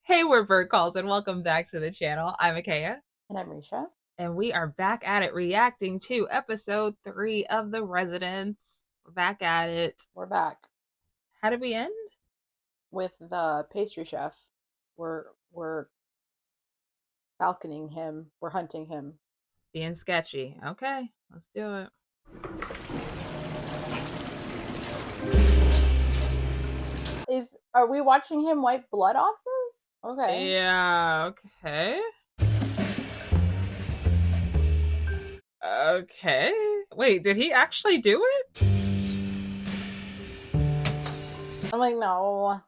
Hey, we're Bird Calls, and welcome back to the channel. I'm Akaya. And I'm Risha. And we are back at it reacting to episode 3 of The Residents. We're back at it. We're back. How did we end? With the pastry chef. We're falconing him. We're hunting him. Being sketchy. Okay, let's do it. Are we watching him wipe blood off us? Okay. Yeah, okay. Okay. Wait, did he actually do it? I'm like, no.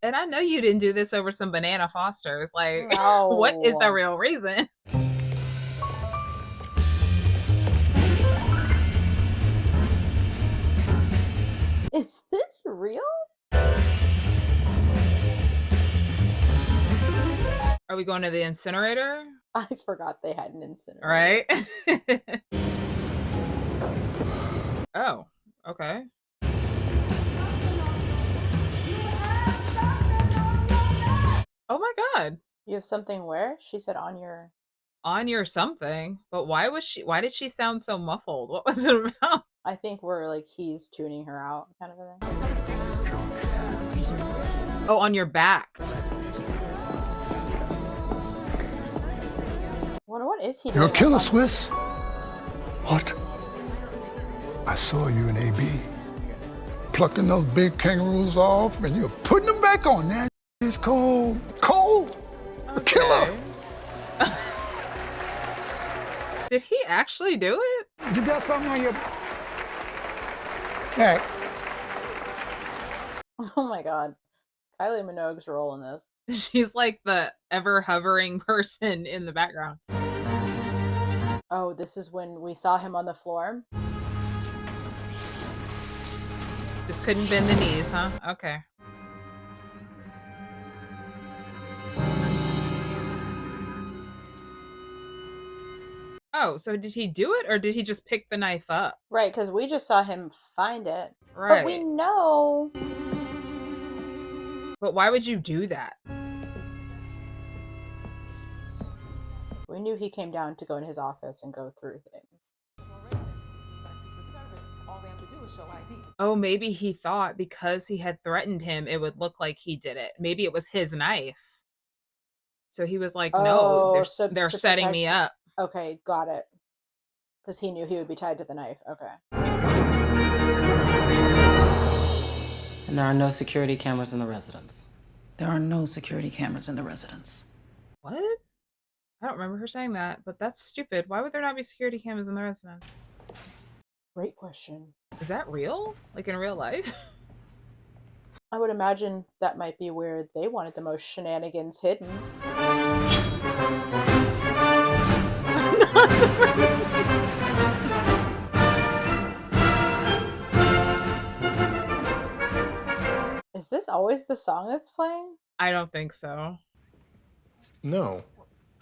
And I know you didn't do this over some banana Fosters. Like, no. What is the real reason? Is this real? Are we going to the incinerator? I forgot they had an incinerator. Right? Oh, okay. Oh my god. You have something where? She said on your... On your something. But why did she sound so muffled? What was it about? I think we're like, he's tuning her out kind of a thing. Oh, on your back. What is he doing? You're a killer, Swiss. What? I saw you in AB. Plucking those big kangaroos off and you're putting them back on. That is cold. Cold. Okay. A killer. Did he actually do it? You got something on your back. Oh my god. Kylie Minogue's role in this. She's like the ever hovering person in the background. Oh, this is when we saw him on the floor? Just couldn't bend the knees, huh? Okay. Oh, so did he do it or did he just pick the knife up? Right, because we just saw him find it. Right. But we know. But why would you do that? We knew he came down to go in his office and go through things. Oh, maybe he thought because he had threatened him, it would look like he did it. Maybe it was his knife. So he was like, no, they're setting me up. Okay, got it. Because he knew he would be tied to the knife. Okay. And there are no security cameras in the residence. There are no security cameras in the residence. What? I don't remember her saying that, but that's stupid. Why would there not be security cameras in the residence? Great question. Is that real? Like in real life? I would imagine that might be where they wanted the most shenanigans hidden. Is this always the song that's playing? I don't think so. No,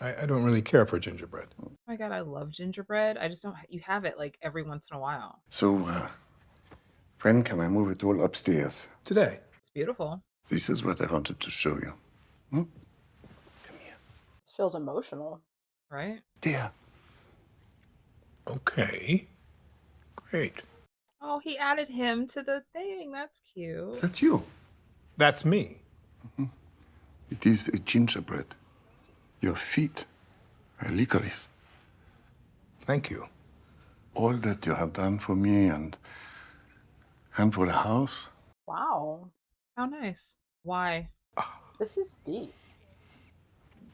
I don't really care for gingerbread. Oh my god, I love gingerbread. I just don't. You have it like every once in a while. So, when can I move it all upstairs? Today. It's beautiful. This is what I wanted to show you. Come here. This feels emotional. Right? There. Okay. Great. Oh, he added him to the thing. That's cute. That's you. That's me. Mm-hmm. It is a gingerbread. Your feet are licorice. Thank you. All that you have done for me and for the house. Wow. How nice. Why? This is deep.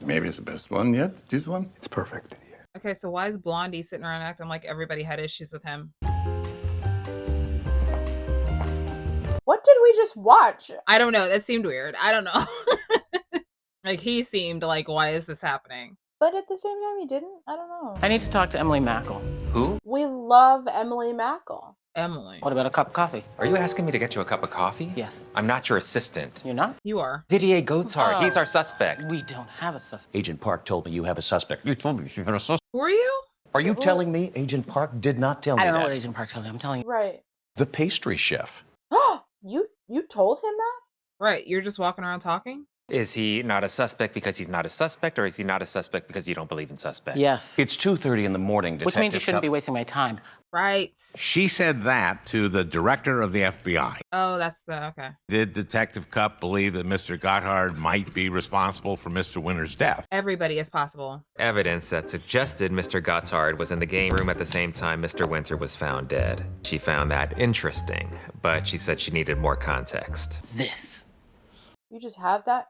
Maybe it's the best one yet, this one. It's perfect in here. Okay, so why is Blondie sitting around acting like everybody had issues with him? What did we just watch? I don't know. That seemed weird. I don't know. Like, he seemed like, why is this happening? But at the same time, he didn't? I don't know. I need to talk to Emily Mackle. Who? We love Emily Mackle. Emily. What about a cup of coffee? Are you asking me to get you a cup of coffee? Yes. I'm not your assistant. You're not? You are. Didier Goatsard, he's our suspect. We don't have a suspect. Agent Park told me you have a suspect. You told me you had a suspect. Who are you? Are you telling me Agent Park did not tell me I don't know that? what Agent Park told you. I'm telling you. Right. the pastry chef. You told him that? Right, you're just walking around talking? Is he not a suspect because he's not a suspect, or is he not a suspect because you don't believe in suspects? Yes. It's 2:30 in the morning, Detective Which means you shouldn't Cupp. be wasting my time. Right. She said that to the director of the FBI. Oh, that's the, okay. Did Detective Cupp believe that Mr. Gotthard might be responsible for Mr. Winter's death? Everybody is possible. Evidence that suggested Mr. Gotthard was in the game room at the same time Mr. Winter was found dead. She found that interesting, but she said she needed more context. This. You just have that?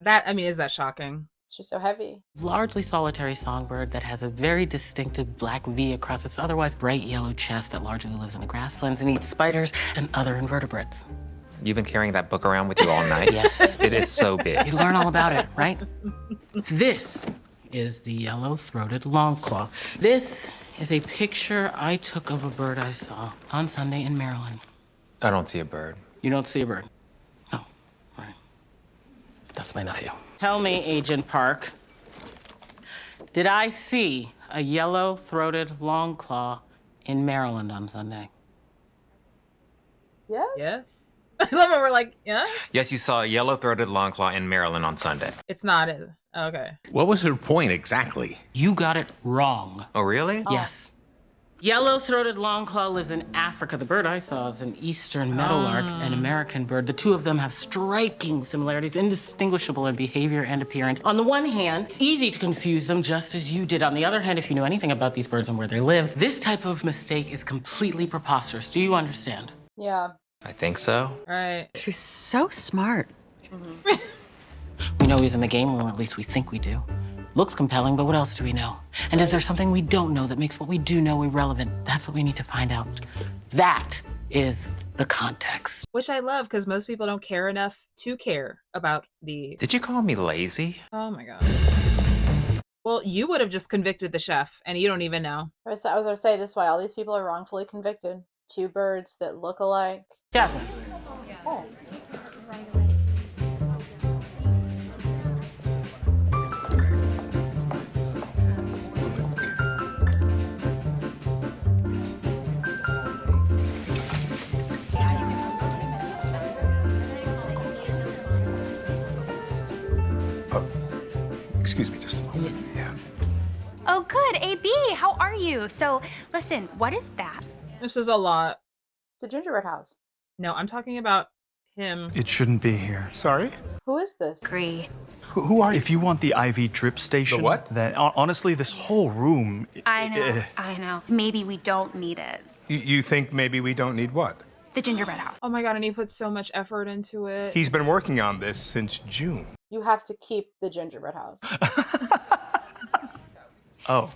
That, I mean, is that shocking? It's just so heavy. Largely solitary songbird that has a very distinctive black V across its otherwise bright yellow chest that largely lives in the grasslands and eats spiders and other invertebrates. You've been carrying that book around with you all night? Yes. It is so big. You learn all about it, right? This is the yellow-throated longclaw. This is a picture I took of a bird I saw on Sunday in Maryland. I don't see a bird. You don't see a bird? Oh, right. That's my nephew. Tell me, Agent Park, did I see a yellow-throated longclaw in Maryland on Sunday? Yeah? Yes. I love it. We're like, yeah? Yes, you saw a yellow-throated longclaw in Maryland on Sunday. It's not. Okay. What was her point exactly? You got it wrong. Oh, really? Yes. Yellow-throated longclaw lives in Africa. The bird I saw is an eastern meadowlark, an American bird. The two of them have striking similarities, indistinguishable in behavior and appearance. On the one hand, it's easy to confuse them just as you did. On the other hand, if you know anything about these birds and where they live, this type of mistake is completely preposterous. Do you understand? Yeah. I think so. Right. She's so smart. We know he's in the game room, or at least we think we do. Looks compelling, but what else do we know? And is there something we don't know that makes what we do know irrelevant? That's what we need to find out. That is the context. Which I love, because most people don't care enough to care about the... Did you call me lazy? Oh my God. Well, you would have just convicted the chef, and you don't even know. I was going to say this way. All these people are wrongfully convicted. Two birds that look alike. Jasmine. Oh. Excuse me just a moment. Yeah. Oh, good. AB, how are you? So, listen, what is that? This is a lot. It's a gingerbread house. No, I'm talking about him. It shouldn't be here. Sorry? Who is this? Agree. Who are you? If you want the IV drip station, The what? then honestly, this whole room. I know. Maybe we don't need it. You think maybe we don't need what? The gingerbread house. Oh my God, and he put so much effort into it. He's been working on this since June. You have to keep the gingerbread house. Oh.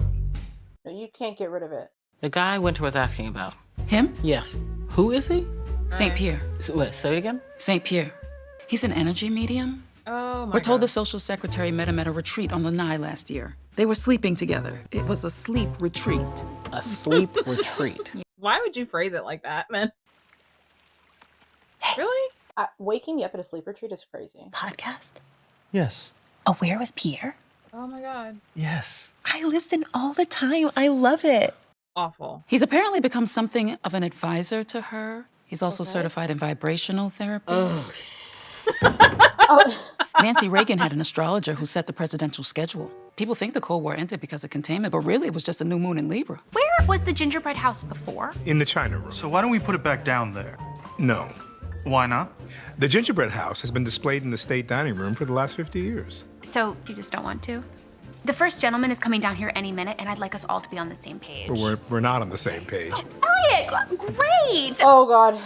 No, you can't get rid of it. The guy Winter was asking about. Him? Yes. Who is he? St. Pierre. Wait, say it again? St. Pierre. He's an energy medium. Oh my We're told God. the social secretary met him at a retreat on Lanai last year. They were sleeping together. It was a sleep retreat. A sleep retreat. Why would you phrase it like that, man? Really? Waking me up at a sleep retreat is crazy. Podcast? Yes. Aware with Pierre? Oh my God. Yes. I listen all the time. I love it. Awful. He's apparently become something of an advisor to her. He's also certified in vibrational therapy. Oh. Nancy Reagan had an astrologer who set the presidential schedule. People think the Cold War ended because of containment, but really it was just a new moon in Libra. Where was the gingerbread house before? In the China room. So why don't we put it back down there? No. Why not? The gingerbread house has been displayed in the state dining room for the last 50 years. So, you just don't want to? The first gentleman is coming down here any minute, and I'd like us all to be on the same page. But we're not on the same page. Elliot, great! Oh, God.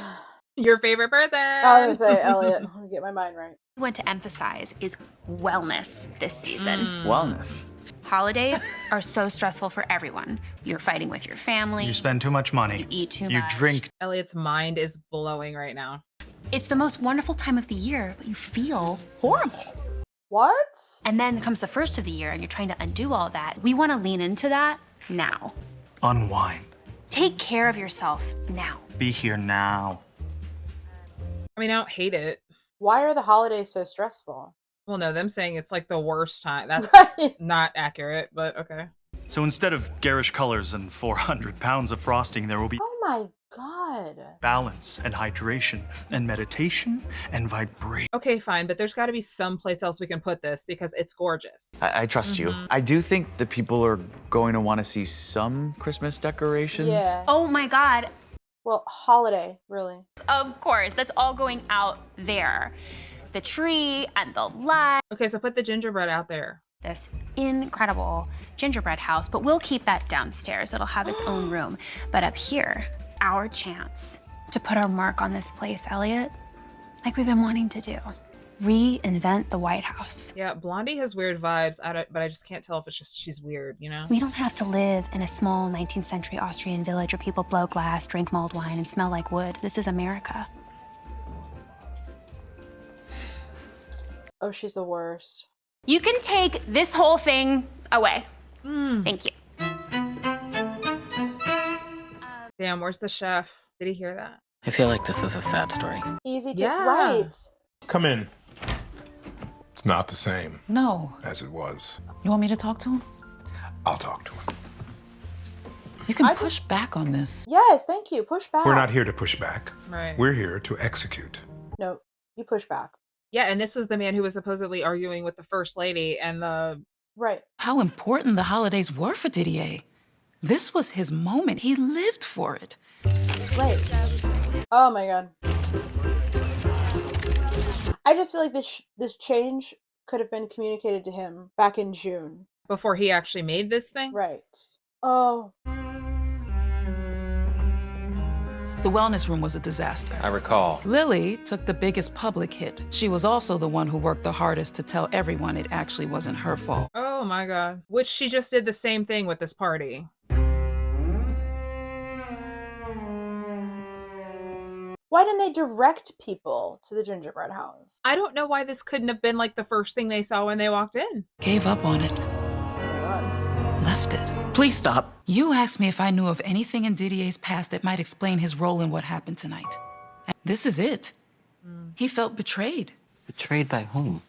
Your favorite person. I was going to say, Elliot. Let me get my mind right. What I want to emphasize is wellness this season. Wellness. Holidays are so stressful for everyone. You're fighting with your family. You spend too much money. You eat too You much. drink. Elliot's mind is blowing right now. It's the most wonderful time of the year, but you feel horrible. What? And then comes the first of the year, and you're trying to undo all that. We want to lean into that now. Unwind. Take care of yourself now. Be here now. I mean, I don't hate it. Why are the holidays so stressful? Well, no, them saying it's like the worst time. That's Right. not accurate, but okay. So instead of garish colors and 400 pounds of frosting, there will be. Oh my God. God. Balance and hydration and meditation and vibration. Okay, fine, but there's got to be some place else we can put this because it's gorgeous. I trust you. I do think the people are going to want to see some Christmas decorations. Yeah. Oh my God. Well, holiday, really. Of course, that's all going out there. The tree and the light. Okay, so put the gingerbread out there. This incredible gingerbread house, but we'll keep that downstairs. It'll have its own room. But up here, our chance to put our mark on this place, Elliot, like we've been wanting to do. Reinvent the White House. Yeah, Blondie has weird vibes, but I just can't tell if it's just she's weird, you know? We don't have to live in a small 19th century Austrian village where people blow glass, drink mulled wine, and smell like wood. This is America. Oh, she's the worst. You can take this whole thing away. Thank you. Damn, where's the chef? Did he hear that? I feel like this is a sad story. Easy to Yeah. write. Come in. It's not the same No. as it was. You want me to talk to him? I'll talk to him. You can push back on this. Yes, thank you. Push back. We're not here to push back. Right. We're here to execute. No, you push back. Yeah, and this was the man who was supposedly arguing with the first lady and the... Right. How important the holidays were for Didier. This was his moment. He lived for it. Right. Oh my God. I just feel like this change could have been communicated to him back in June. Before he actually made this thing? Right. Oh. The wellness room was a disaster. I recall. Lily took the biggest public hit. She was also the one who worked the hardest to tell everyone it actually wasn't her fault. Oh my God. Which she just did the same thing with this party. Why didn't they direct people to the gingerbread house? I don't know why this couldn't have been like the first thing they saw when they walked in. Gave up on it. Left it. Please stop. You asked me if I knew of anything in Didier's past that might explain his role in what happened tonight. And this is it. He felt betrayed. Betrayed by whom?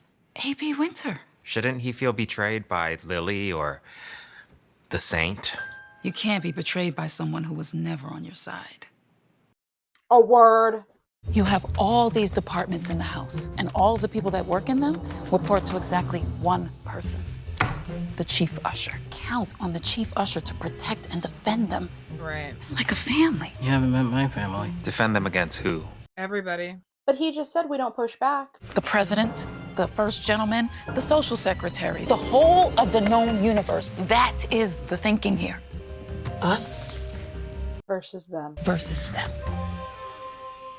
A.B. Winter. Shouldn't he feel betrayed by Lily or the saint? You can't be betrayed by someone who was never on your side. A word. You have all these departments in the house, and all of the people that work in them report to exactly one person. The chief usher. Count on the chief usher to protect and defend them. Right. It's like a family. You haven't met my family. Defend them against who? Everybody. But he just said we don't push back. The president, the first gentleman, the social secretary, the whole of the known universe. That is the thinking here. Us versus them. Versus them.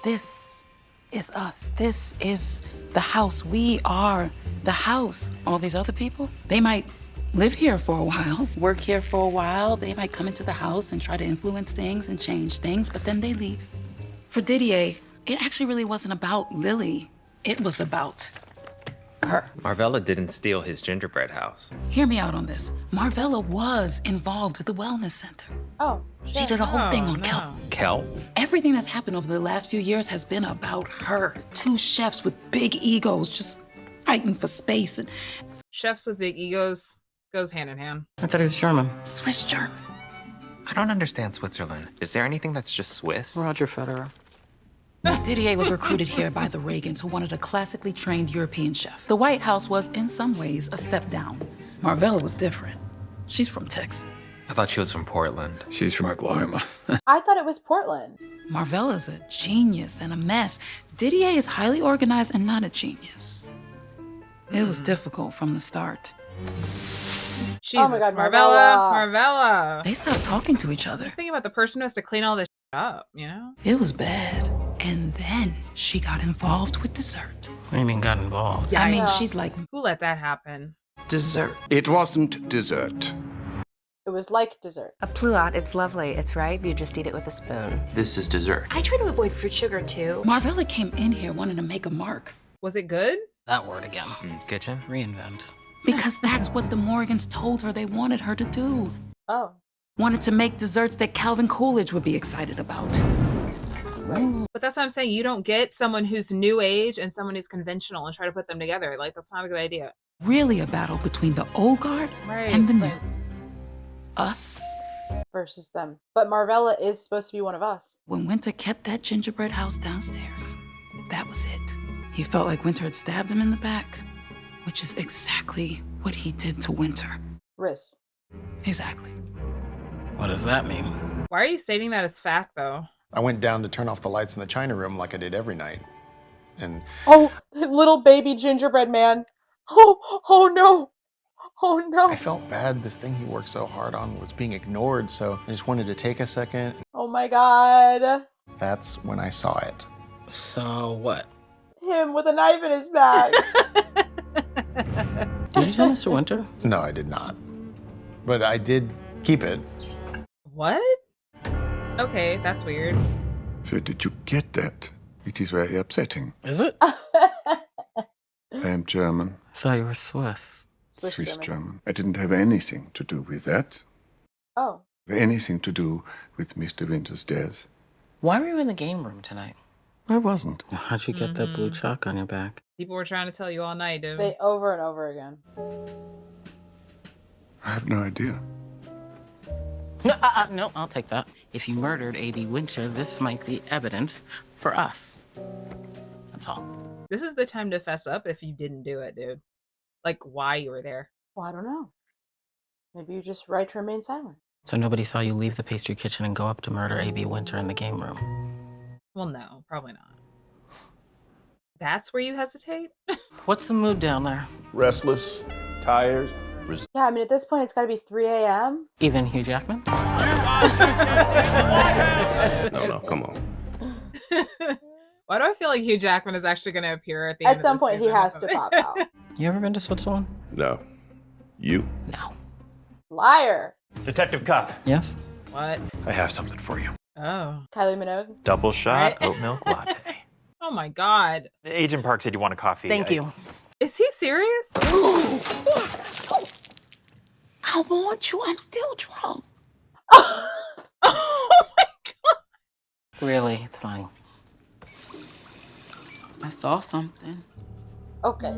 This is us. This is the house. We are the house. All these other people, they might live here for a while, work here for a while. They might come into the house and try to influence things and change things, but then they leave. For Didier, it actually really wasn't about Lily. It was about her. Marvella didn't steal his gingerbread house. Hear me out on this. Marvella was involved with the wellness center. Oh, she did a whole thing on kelp. Kelp? Everything that's happened over the last few years has been about her. Two chefs with big egos just fighting for space. And Chefs with big egos goes hand in hand. I thought he was German. Swiss German. I don't understand Switzerland. Is there anything that's just Swiss? Roger Federer. Didier was recruited here by the Reagans, who wanted a classically trained European chef. The White House was, in some ways, a step down. Marvella was different. She's from Texas. I thought she was from Portland. She's from Oklahoma. I thought it was Portland. Marvella's a genius and a mess. Didier is highly organized and not a genius. It was difficult from the start. Jesus, Oh my God, Marvella. They stopped talking to each other. Just thinking about the person who has to clean all this up, you know? It was bad. And then she got involved with dessert. What do you mean got involved? I mean, Yeah. she'd like Who let that happen? dessert. It wasn't dessert. It was like dessert. A pluot, it's lovely. It's ripe. You just eat it with a spoon. This is dessert. I try to avoid fruit sugar too. Marvella came in here wanting to make a mark. Was it good? That word again. Kitchen? Reinvent. Because that's what the Morgans told her they wanted her to do. Oh. Wanted to make desserts that Calvin Coolidge would be excited about. But that's what I'm saying. You don't get someone who's new age and someone who's conventional and try to put them together. Like, that's not a good idea. Really a battle between the old guard Right. and the new. Us versus them. But Marvella is supposed to be one of us. When Winter kept that gingerbread house downstairs, that was it. He felt like Winter had stabbed him in the back, which is exactly what he did to Winter. Riz. Exactly. What does that mean? Why are you stating that as fact, though? I went down to turn off the lights in the China room like I did every night. And Oh, little baby gingerbread man. Oh no. Oh no. I felt bad. This thing he worked so hard on was being ignored, so I just wanted to take a second. Oh my god. That's when I saw it. So what? Him with a knife in his bag. Did you tell Mr. Winter? No, I did not. But I did keep it. What? Okay, that's weird. Where did you get that? It is very upsetting. Is it? I am German. I thought you were Swiss. Swiss German. I didn't have anything to do with that. Oh. Anything to do with Mr. Winter's death. Why were you in the game room tonight? I wasn't. How'd you get that blue chalk on your back? People were trying to tell you all night, dude. They over and over again. I have no idea. No, I'll take that. If you murdered A.B. Winter, this might be evidence for us. That's all. This is the time to fess up if you didn't do it, dude. Like, why you were there. Well, I don't know. Maybe you just right to remain silent. So nobody saw you leave the pastry kitchen and go up to murder A.B. Winter in the game room? Well, no, probably not. That's where you hesitate? What's the mood down there? Restless, tired. Yeah, I mean, at this point, it's got to be 3 a.m. Even Hugh Jackman? No, come on. Why do I feel like Hugh Jackman is actually going to appear at the end At some point, he has to pop out. You ever been to Switzerland? No. You? No. Liar. Detective Cupp. Yes? What? I have something for you. Oh. Kylie Minogue. Double shot Right? oat milk latte. Oh my god. Agent Park said you want a coffee. Thank you. Is he serious? I want you. I'm still drunk. Really, it's fine. I saw something. Okay.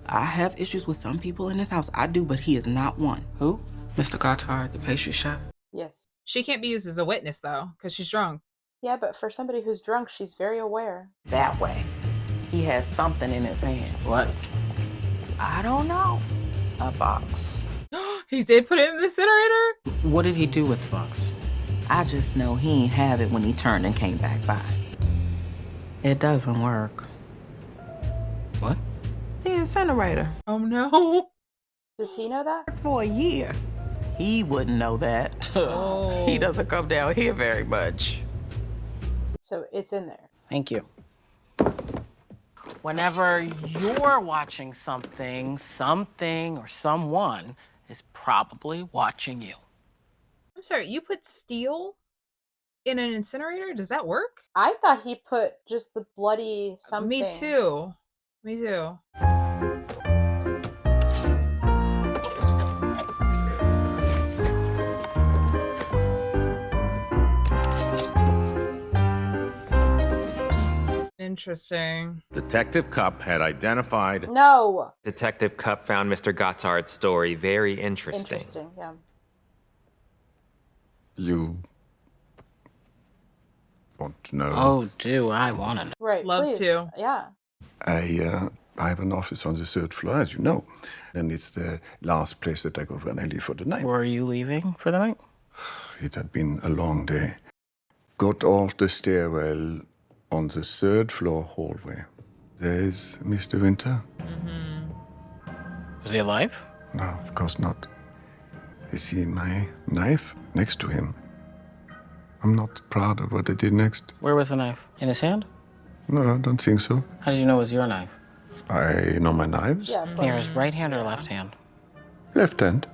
I have issues with some people in this house. I do, but he is not one. Who? Mr. Gotthard, the pastry chef? Yes. She can't be used as a witness, though, because she's drunk. Yeah, but for somebody who's drunk, she's very aware. That way. He has something in his hand. What? I don't know. A box. He did put it in the incinerator? What did he do with the box? I just know he ain't have it when he turned and came back by. It doesn't work. What? The incinerator. Oh no. Does he know that? For a year. He wouldn't know that. Oh. He doesn't come down here very much. So it's in there. Thank you. Whenever you're watching something, or someone is probably watching you. I'm sorry, you put steel in an incinerator? Does that work? I thought he put just the bloody something. Me too. Me too. Interesting. Detective Cupp had identified. No. Detective Cupp found Mr. Gotthard's story very interesting. Interesting, yeah. You want to know? Oh, do I want to know? Right, Love please. to. Yeah. I have an office on the 3rd floor, as you know. And it's the last place that I go when I leave for the night. Were you leaving for the night? It had been a long day. Got off the stairwell on the 3rd floor hallway. There's Mr. Winter. Is he alive? No, of course not. You see my knife next to him. I'm not proud of what I did next. Where was the knife? In his hand? No, I don't think so. How did you know it was your knife? I know my knives. Yeah, Near his right hand or left hand? Left hand.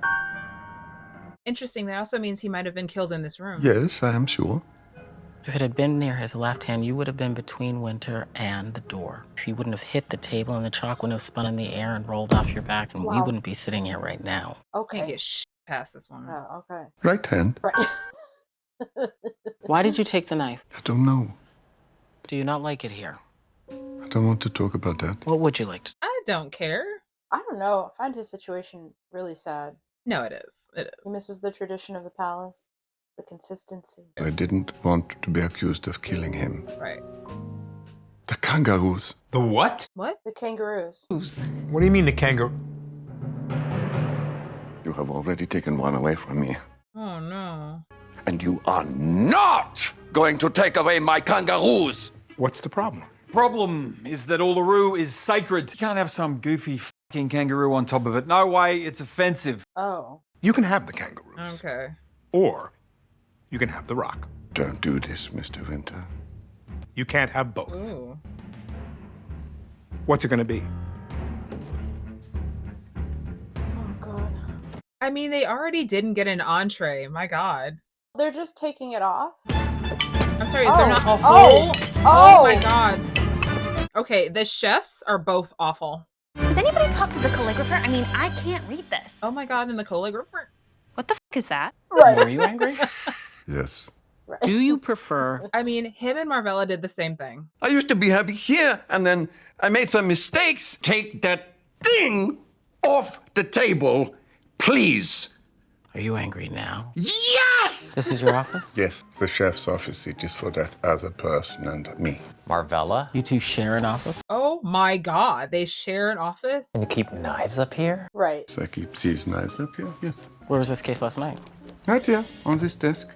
Interesting. That also means he might have been killed in this room. Yes, I am sure. If it had been near his left hand, you would have been between Winter and the door. He wouldn't have hit the table and the chalk wouldn't have spun in the air and rolled off your back, and we Wow. wouldn't be sitting here right now. Can't Okay. get past this one. Oh, okay. Right hand. Right. Why did you take the knife? I don't know. Do you not like it here? I don't want to talk about that. What would you like to? I don't care. I don't know. I find his situation really sad. No, it is. It He is. misses the tradition of the palace, the consistency. I didn't want to be accused of killing him. Right. The kangaroos. The what? What? The kangaroos. What do you mean the kangaroo? You have already taken one away from me. Oh, no. And you are not going to take away my kangaroos! What's the problem? Problem is that Uluru is sacred. You can't have some goofy fucking kangaroo on top of it. No way, it's offensive. Oh. You can have the kangaroos. Okay. Or you can have the rock. Don't do this, Mr. Winter. You can't have both. Ooh. What's it gonna be? Oh, God. I mean, they already didn't get an entree. My God. They're just taking it off? I'm sorry, is there not a Oh. whole? Oh. Oh my God. Okay, the chefs are both awful. Has anybody talked to the calligrapher? I mean, I can't read this. Oh my God, and the calligrapher. What the is that? Right. Are you angry? Yes. Do you prefer? I mean, him and Marvella did the same thing. I used to be happy here, and then I made some mistakes. Take that thing off the table, please. Are you angry now? Yes! This is your office? Yes, the chef's office. It is for that other person and me. Marvella? You two share an office? Oh my God, they share an office? And you keep knives up here? Right. So I keep these knives up here, yes. Where was this case last night? Right here, on this desk.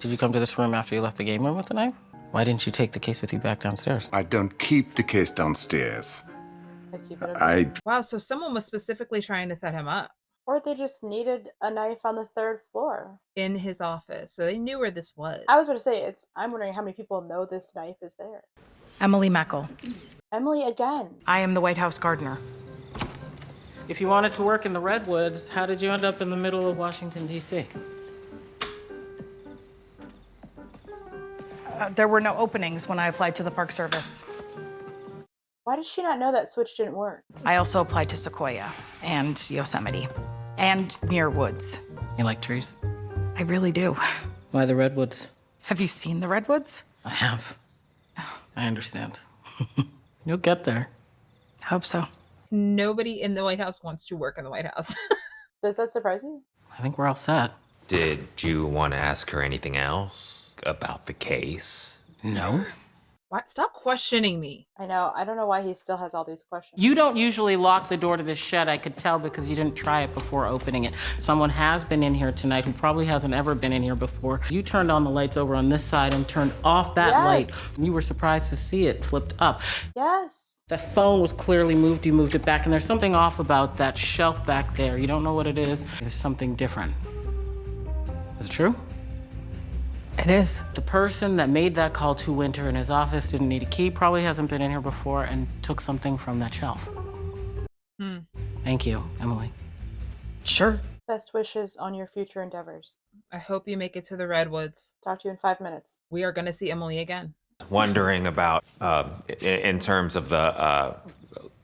Did you come to this room after you left the game room with the knife? Why didn't you take the case with you back downstairs? I don't keep the case downstairs. I keep it up. Wow, so someone was specifically trying to set him up. Or they just needed a knife on the 3rd floor. In his office, so they knew where this was. I was going to say, I'm wondering how many people know this knife is there. Emily Meckel. Emily again. I am the White House gardener. If you wanted to work in the Redwoods, how did you end up in the middle of Washington, D.C.? There were no openings when I applied to the Park Service. Why did she not know that switch didn't work? I also applied to Sequoia and Yosemite and Muir Woods. You like trees? I really do. Why the Redwoods? Have you seen the Redwoods? I have. I understand. You'll get there. Hope so. Nobody in the White House wants to work in the White House. Does that surprise you? I think we're all set. Did you want to ask her anything else about the case? No. What? Stop questioning me. I know. I don't know why he still has all these questions. You don't usually lock the door to this shed, I could tell, because you didn't try it before opening it. Someone has been in here tonight who probably hasn't ever been in here before. You turned on the lights over on this side and turned off that light. You were surprised to see it flipped up. Yes. The phone was clearly moved, you moved it back, and there's something off about that shelf back there. You don't know what it is. There's something different. Is it true? It is. The person that made that call to Winter in his office didn't need a key, probably hasn't been in here before, and took something from that shelf. Thank you, Emily. Sure. Best wishes on your future endeavors. I hope you make it to the Redwoods. Talk to you in 5 minutes. We are going to see Emily again. Wondering about, in terms of the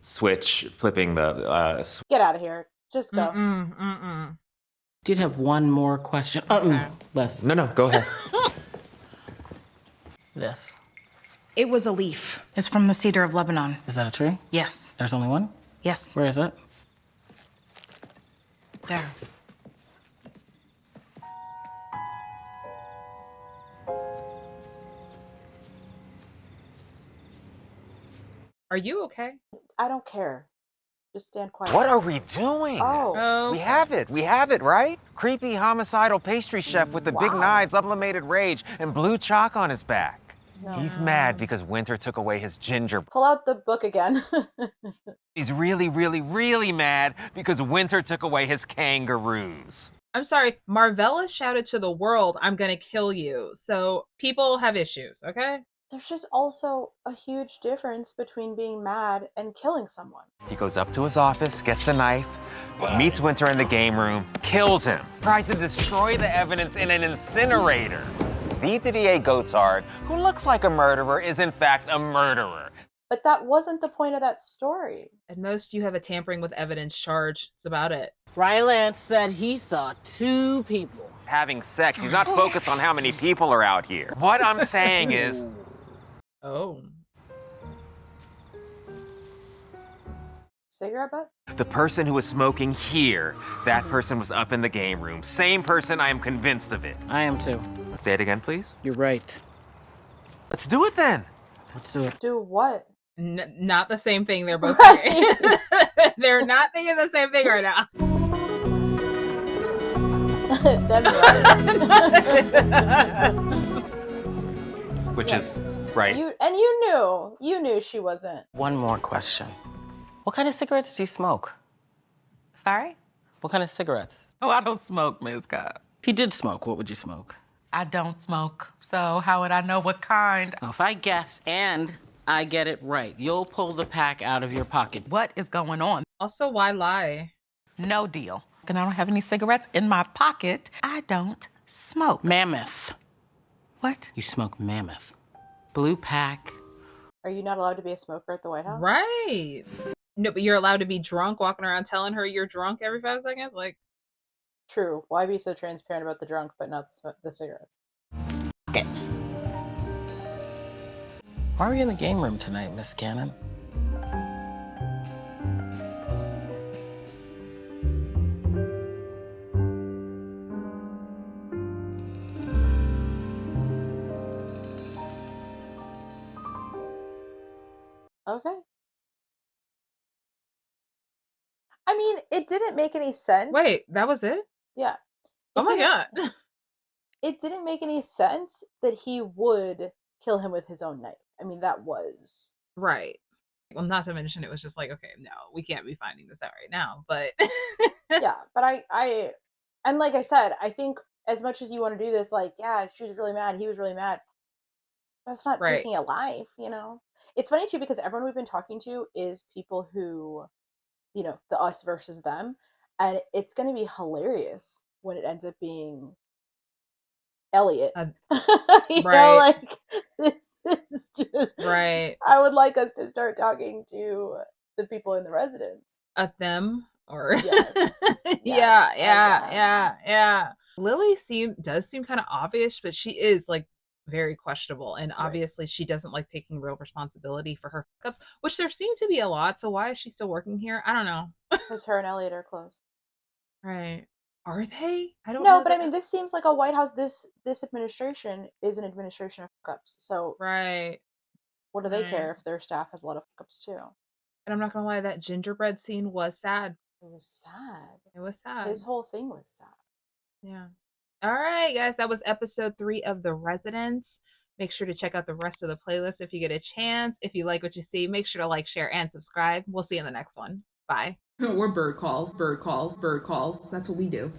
switch, flipping the... Get out of here. Just go. Did have one more question. Les. No, go ahead. This. It was a leaf. It's from the cedar of Lebanon. Is that a tree? Yes. There's only one? Yes. Where is it? There. Are you okay? I don't care. Just stand quiet. What are we doing? Oh. We have it, right? Creepy homicidal pastry chef with the big knives, sublimated rage, and blue chalk on his back. No. He's mad because Winter took away his ginger. Pull out the book again. He's really, really, really mad because Winter took away his kangaroos. I'm sorry, Marvella shouted to the world, I'm gonna kill you. So people have issues, okay? There's just also a huge difference between being mad and killing someone. He goes up to his office, gets a knife, meets Winter in the game room, kills him, tries to destroy the evidence in an incinerator. Vitrier Gotthard, who looks like a murderer, is in fact a murderer. But that wasn't the point of that story. At most, you have a tampering with evidence charge. That's about it. Rylance said he saw 2 people. Having sex, he's not focused on how many people are out here. What I'm saying is... Oh. Cigarette butt? The person who was smoking here, that person was up in the game room. Same person, I am convinced of it. I am too. Say it again, please. You're right. Let's do it then. Let's do it. Do what? Not the same thing they're both thinking. They're not thinking the same thing right now. Which is right. You knew she wasn't. One more question. What kind of cigarettes do you smoke? Sorry? What kind of cigarettes? Oh, I don't smoke, Ms. Cupp. If you did smoke, what would you smoke? I don't smoke, so how would I know what kind? Now, if I guess and I get it right, you'll pull the pack out of your pocket. What is going on? Also, why lie? No deal. And I don't have any cigarettes in my pocket. I don't smoke. Mammoth. What? You smoke Mammoth. Blue pack. Are you not allowed to be a smoker at the White House? Right. No, but you're allowed to be drunk, walking around telling her you're drunk every 5 seconds? Like, true. Why be so transparent about the drunk but not the cigarettes? Okay. Why are we in the game room tonight, Miss Cannon? Okay. I mean, it didn't make any sense. wait, that was it? Yeah. Oh my god. It didn't make any sense that he would kill him with his own knife. I mean, that was... Right. Well, not to mention it was just like, okay, no, we can't be finding this out right now, but... Yeah, but I and like I said, I think as much as you want to do this, like, yeah, she was really mad, he was really mad, that's not Right. taking a life, you know? It's funny, too, because everyone we've been talking to is people who, you know, the us versus them, and it's going to be hilarious when it ends up being Elliot. You know, like, this is just... Right. I would like us to start talking to the people in the residence. Them? Or... Yes. Yeah. Lily does seem kind of obvious, but she is, like, very questionable, and obviously she doesn't like taking real responsibility for her fuck-ups, which there seem to be a lot, so why is she still working here? I don't know. Because her and Elliot are close. Right. Are they? I don't know. know. But I mean, this seems like a White House, this administration is an administration of fuck-ups, so right. What do they care if their staff has a lot of fuck-ups too? And I'm not gonna lie, that gingerbread scene was sad. It was sad. It was sad. His whole thing was sad. Yeah. All right, guys, that was episode 3 of The Residence. Make sure to check out the rest of the playlist if you get a chance. If you like what you see, make sure to like, share, and subscribe. We'll see you in the next one. Bye. We're bird calls. That's what we do.